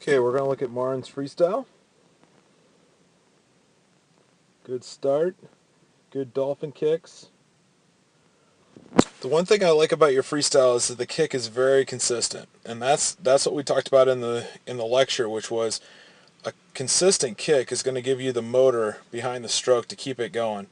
Okay, we're going to look at Marin's freestyle. Good start. Good dolphin kicks. The one thing I like about your freestyle is that the kick is very consistent, and that's what we talked about in the lecture, which was a consistent kick is going to give you the motor behind the stroke to keep it going.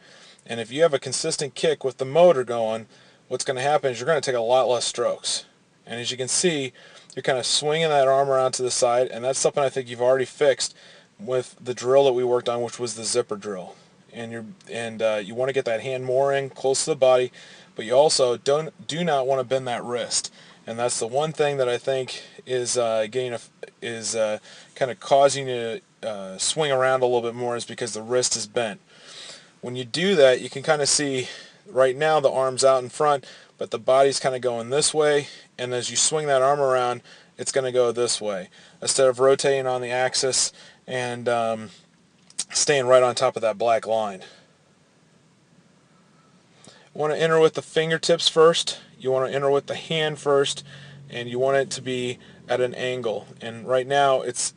And if you have a consistent kick with the motor going, what's going to happen is you're going to take a lot less strokes. And as you can see, you're kind of swinging that arm around to the side, and that's something I think you've already fixed with the drill that we worked on, which was the zipper drill. And you want to get that hand more in close to the body, but you also do not want to bend that wrist. And that's the one thing that I think is kind of causing you to swing around a little bit more, is because the wrist is bent. When you do that, you can kind of see right now the arm's out in front, but the body's kind of going this way, and as you swing that arm around, it's going to go this way instead of rotating on the axis and staying right on top of that black line. You want to enter with the fingertips first, you want to enter with the hand first, and you want it to be at an angle. And right now it's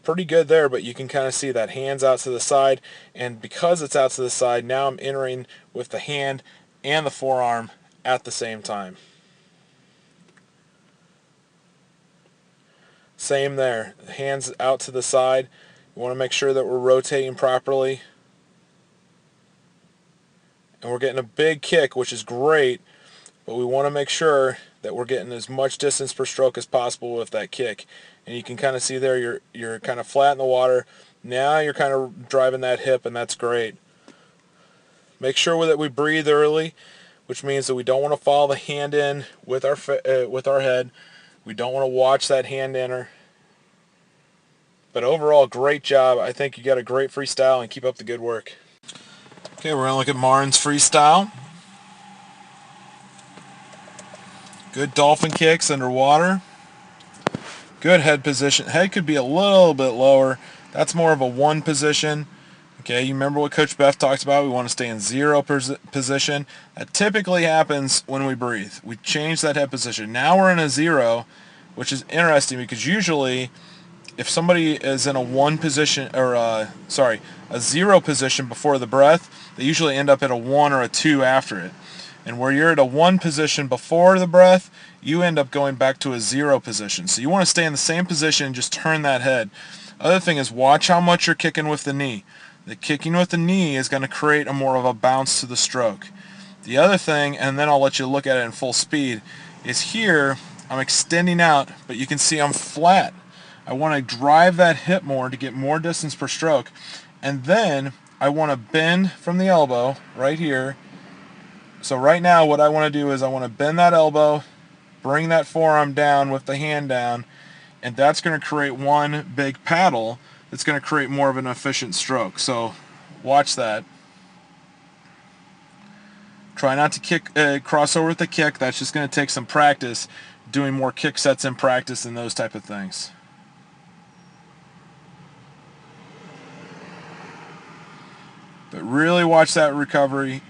pretty good there, but you can kind of see that hand's out to the side, and because it's out to the side, now I'm entering with the hand and the forearm at the same time. Same there, the hands out to the side. You want to make sure that we're rotating properly. And we're getting a big kick, which is great, but we want to make sure that we're getting as much distance per stroke as possible with that kick. And you can kind of see there you're kind of flat in the water. Now you're kind of driving that hip, and that's great. Make sure that we breathe early, which means that we don't want to follow the hand in with our head. We don't want to watch that hand enter. But overall, great job. I think you got a great freestyle, and keep up the good work. Okay, we're going to look at Marin's freestyle. Good dolphin kicks underwater. Good head position. Head could be a little bit lower. That's more of a 1 position. Okay, you remember what Coach Beth talked about? We want to stay in 0 position. That typically happens when we breathe. We change that head position. Now we're in a 0, which is interesting because usually if somebody is in a 1 position, or a 0 position before the breath, they usually end up at a 1 or a 2 after it. And where you're at a 1 position before the breath, you end up going back to a 0 position. So you want to stay in the same position and just turn that head. Other thing is, watch how much you're kicking with the knee. The kicking with the knee is going to create a more of a bounce to the stroke. The other thing, and then I'll let you look at it in full speed, is here I'm extending out, but you can see I'm flat. I want to drive that hip more to get more distance per stroke. And then I want to bend from the elbow right here. So right now what I want to do is I want to bend that elbow, bring that forearm down with the hand down, and that's going to create one big paddle that's going to create more of an efficient stroke. So watch that. Try not to kick cross over with the kick. That's just going to take some practice, doing more kick sets in practice and those type of things. But really watch that recovery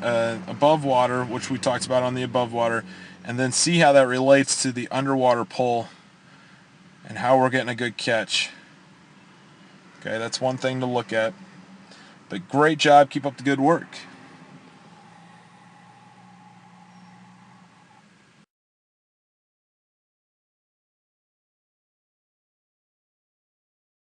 above water, which we talked about on the above water, and then see how that relates to the underwater pull and how we're getting a good catch. Okay, that's one thing to look at. But great job. Keep up the good work.